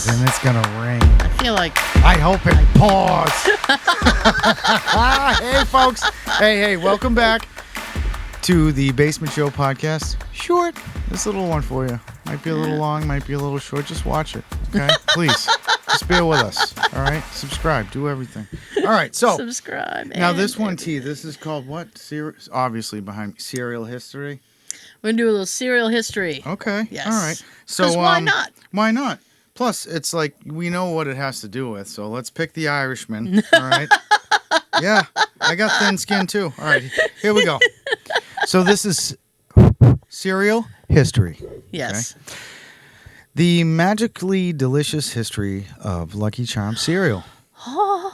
is, and it's going to rain. I feel like... I hope it pours. Hey, folks. Hey, welcome back to the Basement Show podcast. Short. This little one for you. Might be a little long, might be a little short. Just watch it, okay? Please. Just bear with us, all right? Subscribe. Do everything. All right, so. Subscribe. Now, this one, T, this is called what? Obviously behind me. Serial history. We're going to do a little serial history. Okay. Yes. All right. So why not? Why not? Plus, it's like we know what it has to do with, so let's pick the Irishman. All right. Yeah, I got thin skin too. All right, here we go. So this is cereal history. Yes. Okay? The magically delicious history of Lucky Charms cereal.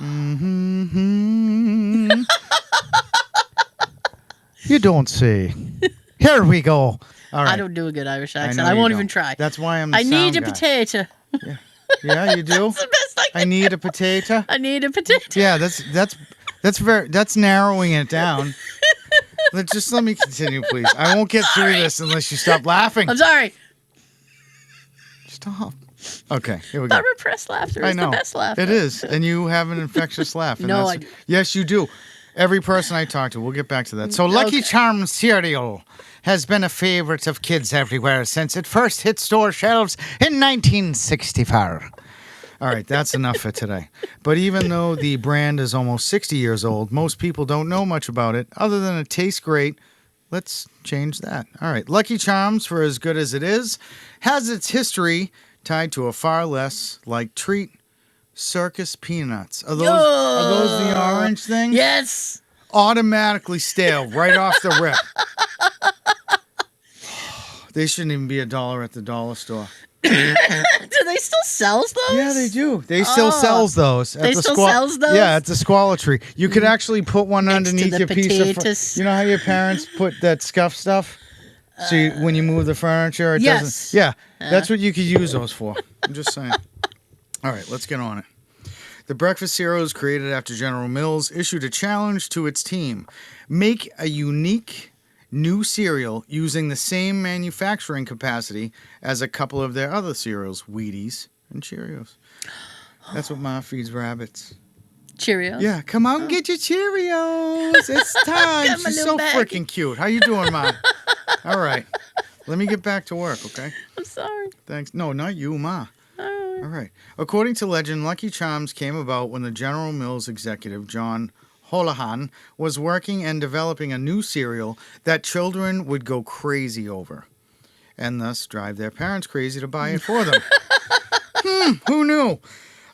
Mm-hmm. You don't say. Here we go. All right. I don't do a good Irish accent. I I won't don't. even try. That's why I'm the I need a sound guy. potato. Yeah, you do? That's the best I I need a potato. I need a potato. Yeah, that's narrowing it down. Let me continue, please. I won't get through this unless you stop laughing. I'm sorry. Stop. Okay, here we go. That repressed laughter I is know. the best laughter. It is, and you have an infectious laugh. And No, that's- I do. Yes, you do. Every person I talk to, we'll get back to that. So Lucky Charms cereal has been a favorite of kids everywhere since it first hit store shelves in 1964. All right, that's enough for today. But even though the brand is almost 60 years old, most people don't know much about it other than it tastes great. Let's change that. All right, Lucky Charms, for as good as it is, has its history tied to a far less like treat. Circus peanuts. Are those the orange things? Yes. Automatically stale right off the rip. They shouldn't even be $1 at the dollar store. Do they still sell those? Yeah, they do. They still sells those. They still sells those? Yeah, at the Squalor Tree. You could actually put one Next to underneath the your piece of... potatoes. You know how your parents put that scuff stuff? So when you move the furniture, it Yes. doesn't... Yeah, that's what you could use those for. I'm just saying. All right, let's get on it. The breakfast cereals created after General Mills issued a challenge to its team. Make a unique new cereal using the same manufacturing capacity as a couple of their other cereals, Wheaties and Cheerios. That's what Ma feeds rabbits. Cheerios? Yeah, come out and get your Cheerios. It's time. Got my She's little so bag. freaking cute. How you doing, Ma? All right. Let me get back to work, okay? I'm sorry. Thanks. No, not you, Ma. All right. According to legend, Lucky Charms came about when the General Mills executive, John Holohan, was working and developing a new cereal that children would go crazy over, and thus drive their parents crazy to buy it for them. Who knew?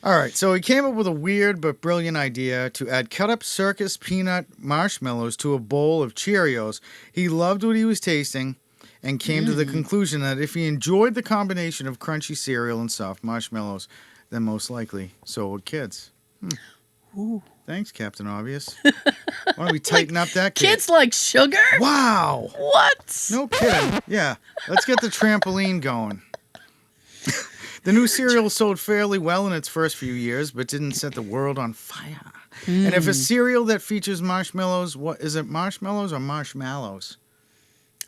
All right, so he came up with a weird but brilliant idea to add cut-up circus peanut marshmallows to a bowl of Cheerios. He loved what he was tasting and came to the conclusion that if he enjoyed the combination of crunchy cereal and soft marshmallows, then most likely so would kids. Ooh. Thanks, Captain Obvious. Why don't we tighten up that kid? Kids like sugar? Wow. What? No kidding. Yeah, let's get the trampoline going. The new cereal sold fairly well in its first few years, but didn't set the world on fire. And if a cereal that features marshmallows, what is it, marshmallows or marshmallows?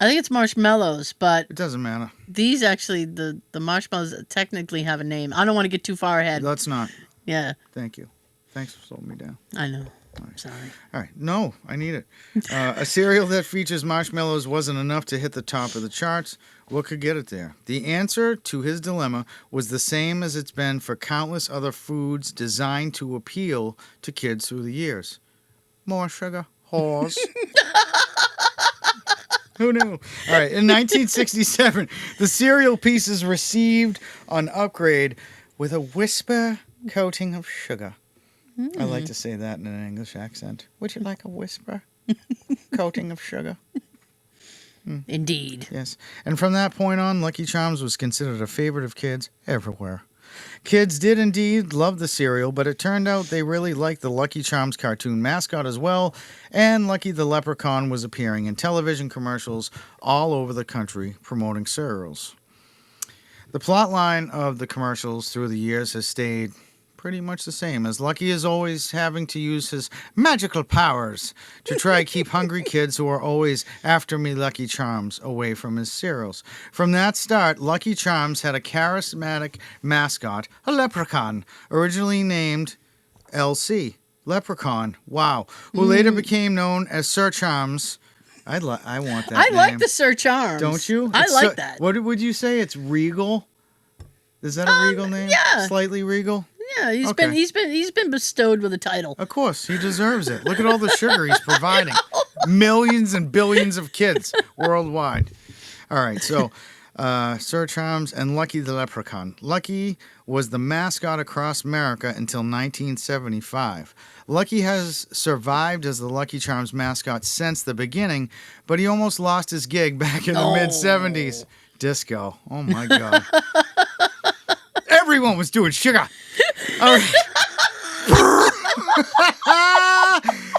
I think it's marshmallows, but It doesn't matter. these actually, the marshmallows technically have a name. I don't want to get too far ahead. Let's not. Yeah, Thank you. Thanks for slowing me down. I know. I'm sorry. All right. No, I need it. A cereal that features marshmallows wasn't enough to hit the top of the charts. What could get it there? The answer to his dilemma was the same as it's been for countless other foods designed to appeal to kids through the years. More sugar, whores. Who knew? All right. In 1967, the cereal pieces received an upgrade with a whisper coating of sugar. I like to say that in an English accent. Would you like a whisper coating of sugar? Indeed. Yes. And from that point on, Lucky Charms was considered a favorite of kids everywhere. Kids did indeed love the cereal, but it turned out they really liked the Lucky Charms cartoon mascot as well, and Lucky the Leprechaun was appearing in television commercials all over the country promoting cereals. The plot line of the commercials through the years has stayed pretty much the same, as Lucky is always having to use his magical powers to try to keep hungry kids who are always after me Lucky Charms away from his cereals. From that start, Lucky Charms had a charismatic mascot, a leprechaun, originally named LC. Leprechaun, wow, who later became known as Sir Charms. I want that I name. like the Sir Charms. Don't you? I It's like that. What would you say? It's regal? Is that a regal name? yeah. Slightly regal? Yeah, he's Okay. been bestowed with a title. Of course, he deserves it. Look at all the sugar he's providing. Millions and billions of kids worldwide. All right, so Sir Charms and Lucky the Leprechaun. Lucky was the mascot across America until 1975. Lucky has survived as the Lucky Charms mascot since the beginning, but he almost lost his gig back in the mid-'70s. Disco. Oh, my God. Everyone was doing sugar. All right.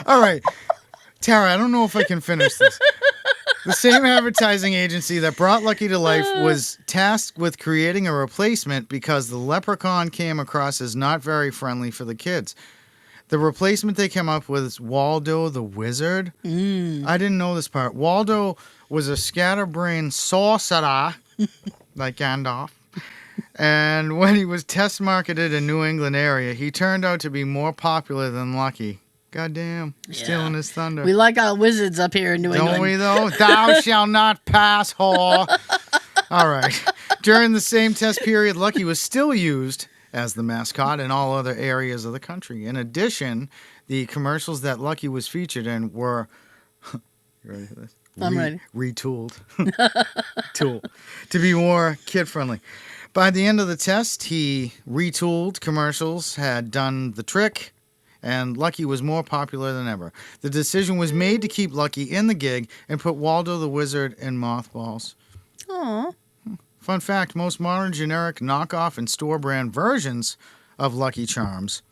All right. Tara, I don't know if I can finish this. The same advertising agency that brought Lucky to life was tasked with creating a replacement because the leprechaun came across as not very friendly for the kids. The replacement they came up with is Waldo the Wizard. I didn't know this part. Waldo was a scatterbrained sorcerer, like Gandalf. And when he was test marketed in New England area, he turned out to be more popular than Lucky. Goddamn, stealing his thunder. We like our wizards up here in New England. Don't we, though? Thou shalt not pass, whore. All right. During the same test period, Lucky was still used as the mascot in all other areas of the country. In addition, the commercials that Lucky was featured in were... You ready for this? I'm ready. Retooled. To be more kid-friendly. By the end of the test, he retooled commercials, had done the trick, and Lucky was more popular than ever. The decision was made to keep Lucky in the gig and put Waldo the Wizard in mothballs. Aw. Fun fact, most modern generic knockoff and store brand versions of Lucky Charms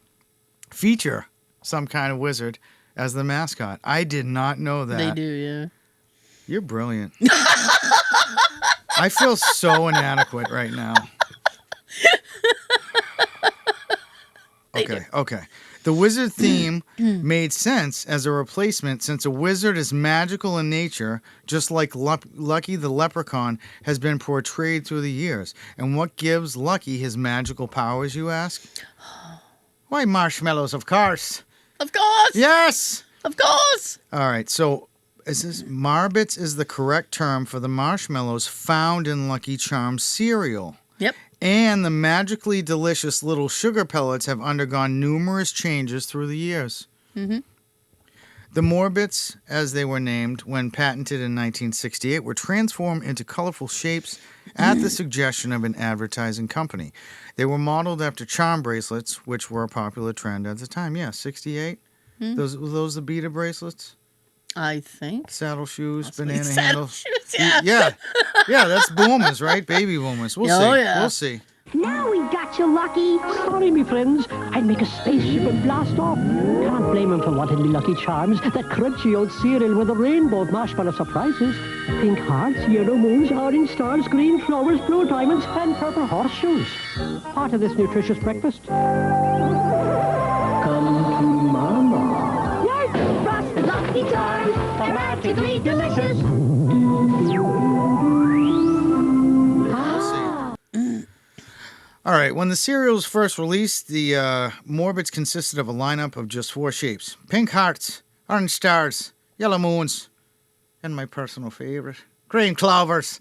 feature some kind of wizard as the mascot. I did not know that. They do, yeah. You're brilliant. I feel so inadequate right now. Okay. The wizard theme made sense as a replacement since a wizard is magical in nature, just like Lucky the Leprechaun has been portrayed through the years. And what gives Lucky his magical powers, you ask? Why, marshmallows, of course. Of course! Yes! Of course! All right, so marbits is the correct term for the marshmallows found in Lucky Charms cereal. Yep. And the magically delicious little sugar pellets have undergone numerous changes through the years. Mm-hmm. The marbits, as they were named when patented in 1968, were transformed into colorful shapes at the suggestion of an advertising company. They were modeled after charm bracelets, which were a popular trend at the time. Yeah, 68. Hmm? Were those the beaded bracelets? I think. Saddle shoes, Possibly. banana Saddle handles. shoes, yeah. Yeah, that's boomers, right? Baby boomers. We'll see. Yeah. We'll see. Now we got you, Lucky. Sorry, me friends. I'd make a spaceship and blast off. Can't blame him for wanting me Lucky Charms. That crunchy old cereal with a rainbow of marshmallow surprises. Pink hearts, yellow moons, orange stars, green flowers, blue diamonds, and purple horseshoes. Part of this nutritious breakfast. Come to Mama. Yes, Frost Lucky Charms. They're magically delicious. All right, when the cereal was first released, the Morbits consisted of a lineup of just 4 shapes. Pink hearts, orange stars, yellow moons, and my personal favorite, green clovers.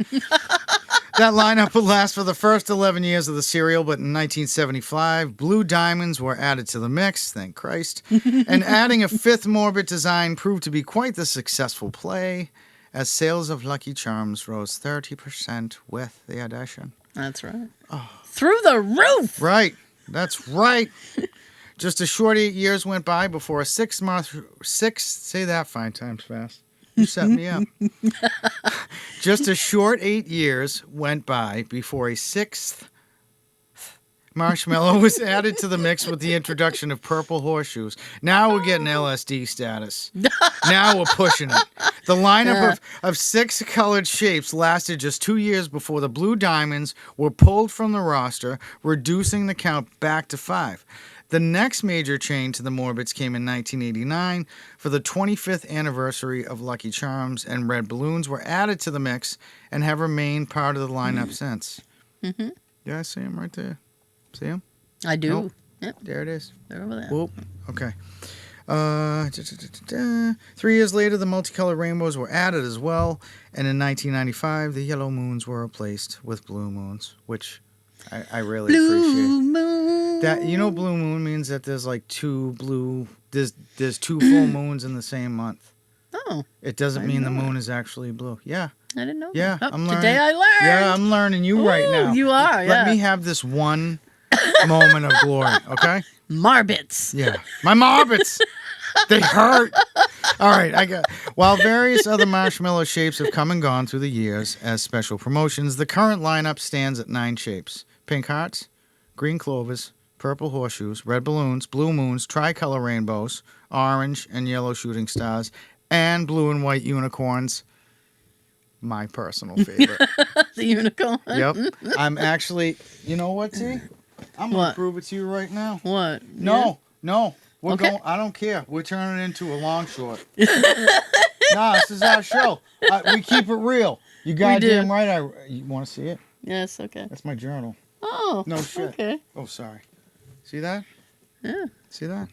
That lineup would last for the first 11 years of the cereal, but in 1975, blue diamonds were added to the mix, thank Christ. And adding a 5th Morbit design proved to be quite the successful play, as sales of Lucky Charms rose 30% with the addition. That's right. Oh. Through the roof! Right. That's right. Just a short 8 years went by before a 6-month... Say that 5 times fast. You set me up. Just a short 8 years went by before a 6th marshmallow was added to the mix with the introduction of purple horseshoes. Now we're getting LSD status. Now we're pushing it. The lineup of 6 colored shapes lasted just 2 years before the blue diamonds were pulled from the roster, reducing the count back to 5. The next major change to the Marbits came in 1989 for the 25th anniversary of Lucky Charms, and red balloons were added to the mix and have remained part of the lineup since. Mm-hmm. Yeah, I see him right there. See him? I do. Nope. Yep, There it is. they're over there. Whoop. Okay. 3 years later, the multicolored rainbows were added as well, and in 1995, the yellow moons were replaced with blue moons, which I really Blue appreciate. moon. That blue moon means that there's like there's two full moons in the same month. Oh, It doesn't I mean the know moon is actually blue. Yeah, I didn't know. yeah, that. Oh, I'm learning. Today I learned. Yeah, I'm learning you right Ooh, now. You are. Let Yeah. me have this one moment of glory, okay? Marbits. Yeah, my marbits. They hurt. All right, While various other marshmallow shapes have come and gone through the years as special promotions, the current lineup stands at 9 shapes: pink hearts, green clovers, purple horseshoes, red balloons, blue moons, tricolor rainbows, orange and yellow shooting stars, and blue and white unicorns. My personal favorite. The unicorn. Yep. I'm actually, you know what, T? I'm going What? to prove it to you right now. What? No. We're Okay. going. I don't care. We're turning it into a long short. Nah, this is our show. We keep it real. You goddamn do. right. You want to see it? Yes. Okay. That's my journal. Oh. No shit. Okay. Oh, sorry. See that? Yeah. See that?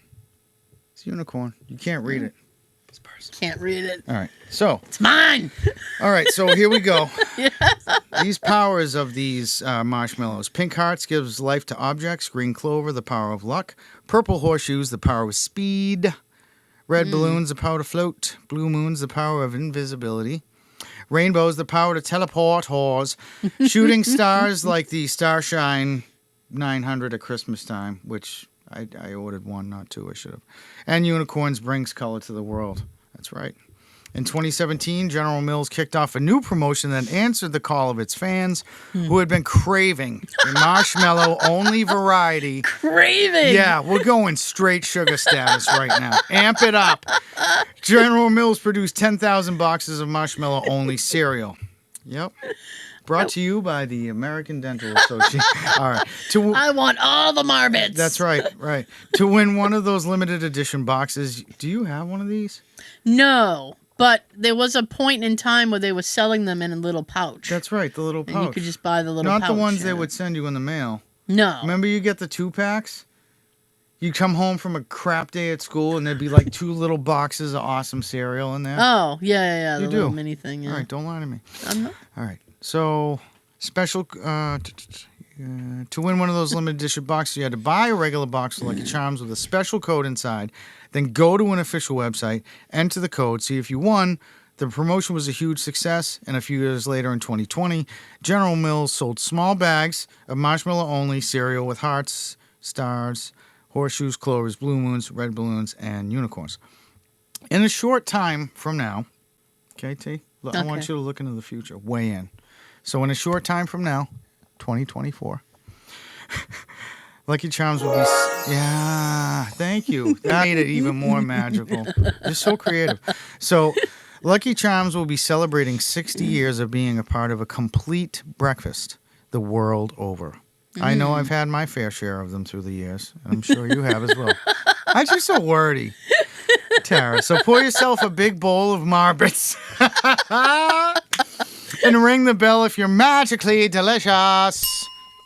It's a unicorn. You can't read it. It's personal. Can't read it. All right. So, It's mine. all right. So here we go. These powers of these marshmallows. Pink hearts gives life to objects. Green clover, the power of luck. Purple horseshoes, the power of speed. Red balloons, the power to float. Blue moons, the power of invisibility. Rainbows, the power to teleport. Whores. Shooting stars like the Starshine 900 at Christmas time, which I ordered one, not two. I should have. And unicorns brings color to the world. That's right. In 2017, General Mills kicked off a new promotion that answered the call of its fans who had been craving a marshmallow-only variety. Craving. Yeah, we're going straight sugar status right now. Amp it up. General Mills produced 10,000 boxes of marshmallow-only cereal. Yep. Brought to you by the American Dental Association. All right. I want all the Marbits. That's right. To win one of those limited edition boxes, do you have one of these? No, but there was a point in time where they were selling them in a little pouch. That's right, the little pouch. And you could just buy the little pouch. Not the ones they yeah. would send you in the mail. No. Remember you get the 2-packs? You come home from a crap day at school and there'd be like 2 little boxes of awesome cereal in there. Oh, yeah. You The do. little mini thing. Yeah. All right, don't lie to me. I'm not. All right. So, special to win one of those limited edition boxes, you had to buy a regular box of Lucky Charms with a special code inside, then go to an official website, enter the code, see if you won. The promotion was a huge success, and a few years later in 2020, General Mills sold small bags of marshmallow-only cereal with hearts, stars, horseshoes, clovers, blue moons, red balloons, and unicorns. In a short time from now, okay, T? I want you to look into the future, way in. So in a short time from now, 2024, Lucky Charms will be... Yeah, thank you. That made it even more magical. You're so creative. So Lucky Charms will be celebrating 60 years of being a part of a complete breakfast the world over. I know I've had my fair share of them through the years, and I'm sure you have as well. I'm just so wordy, Tara. So pour yourself a big bowl of Marbits. And ring the bell if you're magically delicious.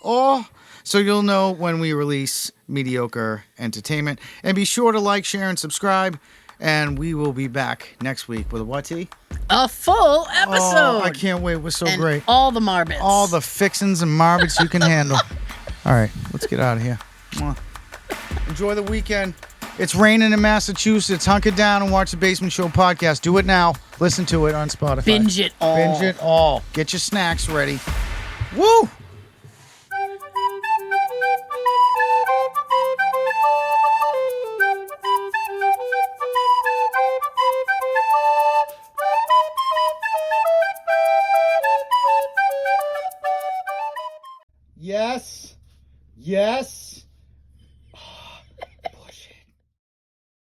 Oh, so you'll know when we release mediocre entertainment. And be sure to like, share, and subscribe. And we will be back next week with a what, T? A full episode. Oh, I can't wait. We're so and great. all the Marbits. All the fixins and Marbits you can handle. All right, let's get out of here. Mwah. Enjoy the weekend. It's raining in Massachusetts. Hunker down and watch the Basement Show podcast. Do it now. Listen to it on Spotify. Binge it all. Binge it all. Get your snacks ready. Woo! Yes. Yes.